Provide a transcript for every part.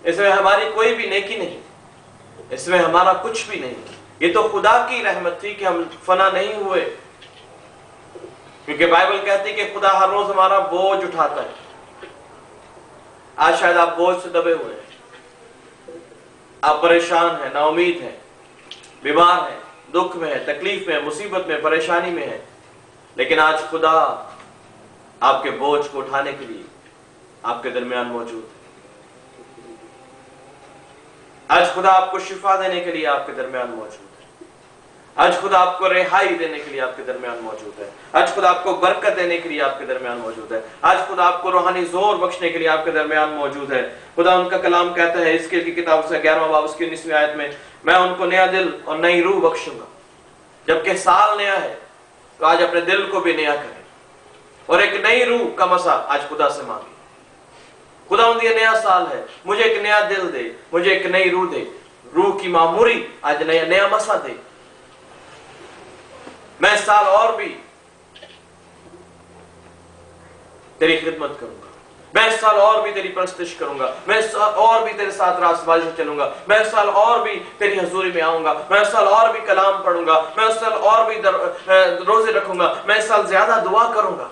इसमें हमारी कोई भी नेकी नहीं, इसमें हमारा कुछ भी नहीं। ये तो खुदा की रहमत थी कि हम फना नहीं हुए, क्योंकि बाइबल कहती है कि खुदा हर रोज हमारा बोझ उठाता है। आज शायद आप बोझ से दबे हुए हैं, आप परेशान हैं, नाउमीद हैं, बीमार हैं, दुख में है, तकलीफ में, मुसीबत में, परेशानी में है, लेकिन आज खुदा आपके बोझ को उठाने के लिए आपके दरमियान मौजूद है। आज खुदा आपको शिफा देने के लिए आपके दरमियान मौजूद है। आज खुदा आपको रिहाई देने के लिए आपके दरमियान मौजूद है। आज खुदा आपको बरकत देने के लिए आपके दरमियान मौजूद है। आज खुदा आपको रूहानी जोर बख्शने के लिए आपके दरमियान मौजूद है। खुदा उनका कलाम कहता है इसकेल की किताब से 11वां बाब उसकी 19वीं आयत में, मैं उनको नया दिल और नई रूह बख्शूंगा। जबकि साल नया है तो आज अपने दिल को भी नया करें और एक नई रूह का मसा आज खुदा से मांगे। खुदा ये नया साल है, मुझे एक नया दिल दे, मुझे एक नई रूह दे, रूह की मामूरी आज नया मसा दे। मैं इस साल और भी तेरी खिदमत करूंगा, मैं इस साल और भी तेरी परस्तिश करूंगा, मैं इस साल और भी तेरे साथ रास्तबाजी से चलूंगा, मैं इस साल और भी तेरी हजूरी में आऊंगा, मैं इस साल और भी कलाम पढ़ूंगा, मैं इस साल और भी रोजे रखूंगा, मैं इस साल ज्यादा दुआ करूंगा।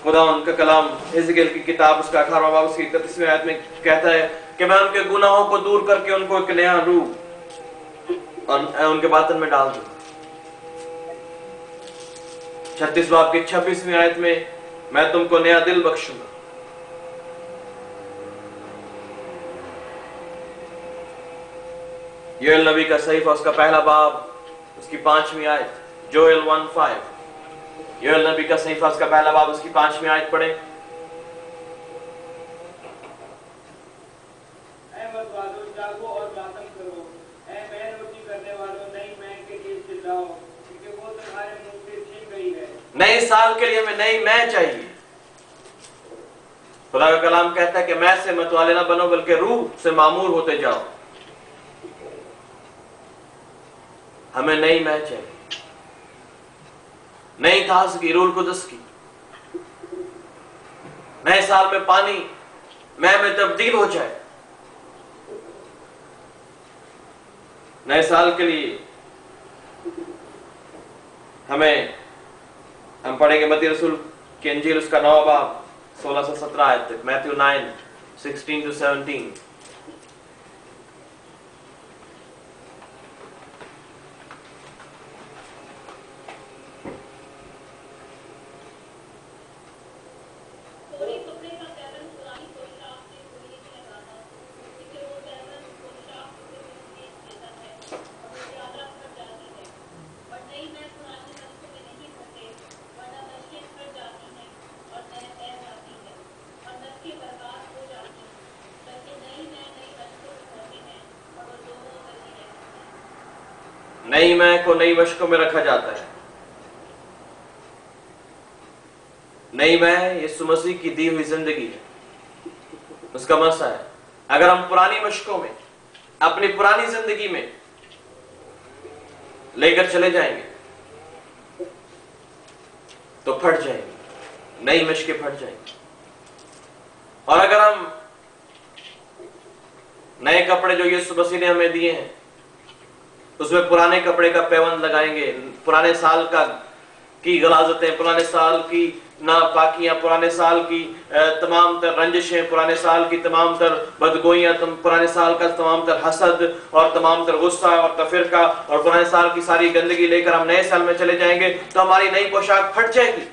खुदा उनका कलाम हिजकिय्याल की किताब उसका 18वां बाब उसकी 31वीं आयत में कहता है कि मैं उनके गुनाहों को दूर करके उनको एक नया रूह और उनके बातन में डाल दूंगा। 36 बाब की 26वीं आयत में मैं तुमको नया दिल बख्शूंगा। योएल नबी का सहीफा उसका पहला बाब उसकी 5वीं आयत, जोएल 1:5। योएल नबी का सहीफा उसका पहला बाब उसकी 5वीं आयत पढ़े। नए साल के लिए हमें नई मैं चाहिए। खुदा का कलाम कहता है कि मैं से मतवाले ना बनो बल्कि रूह से मामूर होते जाओ। हमें नई मैं चाहिए, नई ताज़गी रूह कुदस की। नए साल में पानी मैं में तब्दील हो जाए। नए साल के लिए हम पढ़ेंगे मत्ती रसूल की इंजील उसका 9वां बाब 16 से 17 आयत तक, मैथ्यू 9:16 to 17। नई मैं को नई मशकों में रखा जाता है। नई मैं यीशु मसीह की दी हुई जिंदगी है, उसका मसा है। अगर हम पुरानी मशकों में अपनी पुरानी जिंदगी में लेकर चले जाएंगे तो फट जाएंगे, नई मशकें फट जाएंगी। और अगर हम नए कपड़े जो यीशु मसीह ने हमें दिए हैं उसमें पुराने कपड़े का पैबंद लगाएंगे, पुराने साल की गलाजतें, पुराने साल की नापाकियां, पुराने साल की तमाम तर रंजिशें, पुराने साल की तमाम तर बदगोइयां, पुराने साल का तमाम तर हसद और तमाम तर गुस्सा और तफिरका और पुराने साल की सारी गंदगी लेकर हम नए साल में चले जाएंगे तो हमारी नई पोशाक फट जाएगी।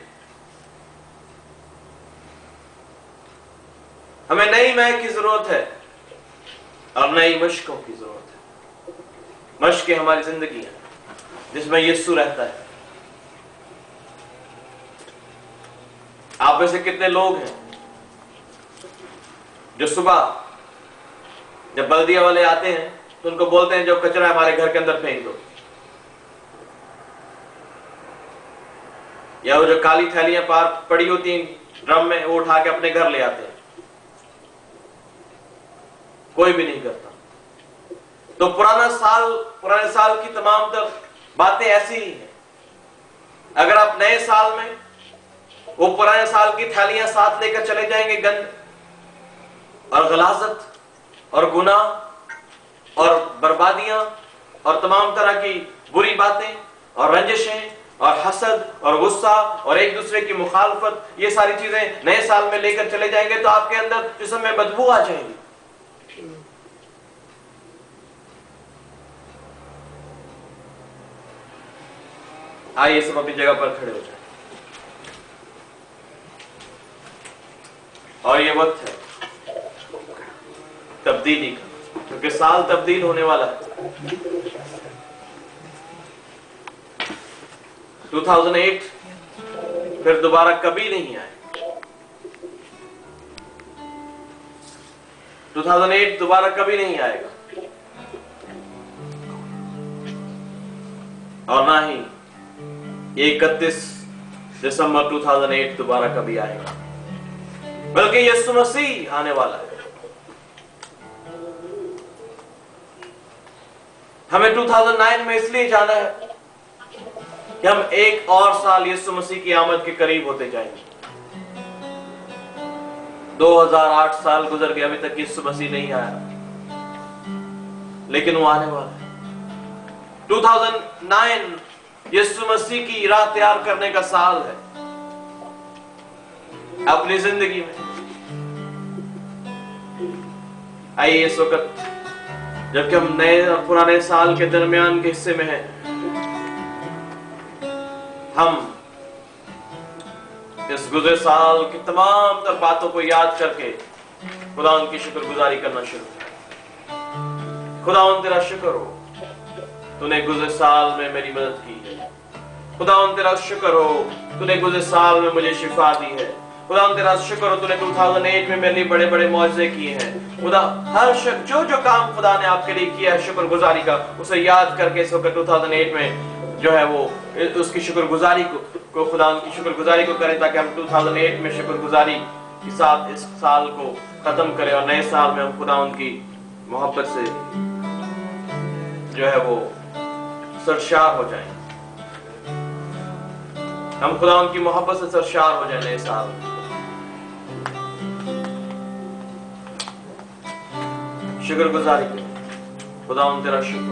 हमें नई मैं की जरूरत है और नई मशकों की जरूरत है। मशकें हमारी जिंदगी है जिसमें यीशु रहता है। आप में से कितने लोग हैं जो सुबह जब बल्दिया वाले आते हैं तो उनको बोलते हैं जो कचरा है हमारे घर के अंदर फेंक दो, या वो जो काली थैलियां पार पड़ी होती हैं ड्रम में वो उठा के अपने घर ले आते हैं? कोई भी नहीं करता। तो पुराने साल की तमाम बातें ऐसी ही हैं। अगर आप नए साल में वो पुराने साल की थैलियां साथ लेकर चले जाएंगे, गंद और गलाजत और गुनाह और बर्बादियां और तमाम तरह की बुरी बातें और रंजिशें और हसद और गुस्सा और एक दूसरे की मुखालफत, ये सारी चीजें नए साल में लेकर चले जाएंगे तो आपके अंदर जिस्म में बदबू आ जाएगी। आइए सब अपनी जगह पर खड़े हो जाए और ये वक्त है तब्दीली का, क्योंकि साल तब्दील होने वाला है। 2008 फिर दोबारा कभी नहीं आए। 2008 दोबारा कभी नहीं आएगा और ना ही 31 दिसंबर 2008 दोबारा कभी आएगा, बल्कि यीशु मसीह आने वाला है। हमें 2009 में इसलिए जाना है कि हम एक और साल यीशु मसीह की आमद के करीब होते जाएंगे। 2008 साल गुजर गए, अभी तक यीशु मसीह नहीं आया, लेकिन वो आने वाला है। 2009 यीशु मसीह की राह तैयार करने का साल है अपनी जिंदगी में। आइए इस वक्त जबकि हम नए और पुराने साल के दरमियान के हिस्से में हैं, हम इस गुज़रे साल की तमाम तर बातों को याद करके खुदा उनकी शुक्रगुजारी करना शुरू करें। खुदा उन तेरा शुक्र हो, तूने गुज़रे साल में मेरी मदद की है। खुदा उन तेरा शुक्र हो, तूने गुज़रे साल में मुझे शिफा दी है। खुदा तेरा शुक्र हो, तूने 2008 में मेरे लिए बड़े बड़े मौजज़े किए हैं। खुदा हर जो जो काम खुदा ने आपके लिए किया है शुक्रगुजारी का, उसे याद करके इस वक्त 2008 में जो है वो उसकी शुक्रगुजारी को खुदा उनकी शुक्रगुजारी को करें, ताकि हम 2008 में शुक्रगुजारी के साथ इस साल को खत्म करें और नए साल में हम खुदा उनकी मोहब्बत से जो है वो सरशार हो जाएं। हम खुदा उनकी मोहब्बत से सरशार हो जाए नए साल में। शुक्रगुजारी करें। खुदा उन तेरा शुक्र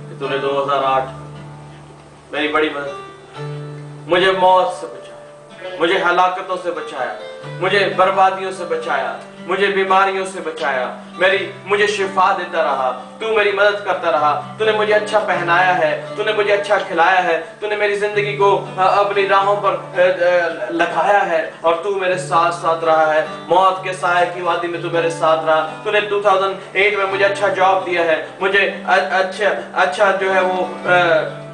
कि तूने 2008 मेरी बड़ी मदद, मुझे मौत से बचाया, मुझे हलाकतों से बचाया, मुझे बर्बादियों से बचाया, मुझे बीमारियों से बचाया, मुझे शिफा देता रहा, तू मेरी मदद करता रहा, तूने मुझे अच्छा पहनाया है, तूने मुझे अच्छा खिलाया है, तूने मेरी जिंदगी को अपनी राहों पर लगाया है और तू मेरे साथ साथ रहा है। मौत के साए की वादी में तू मेरे साथ रहा। तूने 2008 में मुझे अच्छा जॉब दिया है, मुझे अच्छा जो है वो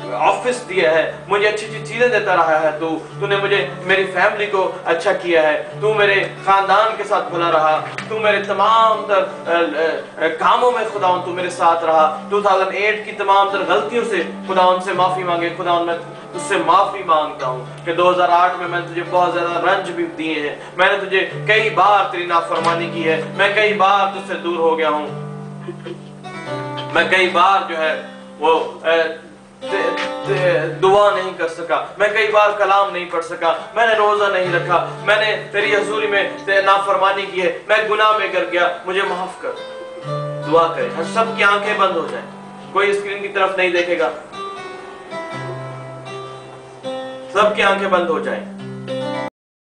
ऑफिस दिया है, मुझे अच्छी अच्छी चीजें देता रहा है। तूने मुझे मेरी फैमिली को अच्छा किया है, तू मेरे खानदान के साथ भला रहा, तू मेरे तमाम तर कामों में खुदा तू मेरे साथ रहा। 2008 की तमाम तर गलतियों से खुदा उनसे माफी मांगे। खुदा मैं तुझसे माफी मांगता हूँ कि 2008 में मैंने तुझे बहुत ज्यादा रंज भी दिए हैं, मैंने तुझे कई बार तेरी नाफरमानी की है, मैं कई बार तुझसे दूर हो गया हूँ, मैं कई बार जो है वो दुआ नहीं कर सका, मैं कई बार कलाम नहीं पढ़ सका, मैंने रोजा नहीं रखा, मैंने तेरी हजूरी में नाफरमानी की है, मैं गुनाह में कर गया, मुझे माफ कर। दुआ करें, हर सबकी आंखें बंद हो जाएं, कोई स्क्रीन की तरफ नहीं देखेगा, सबकी आंखें बंद हो जाएं।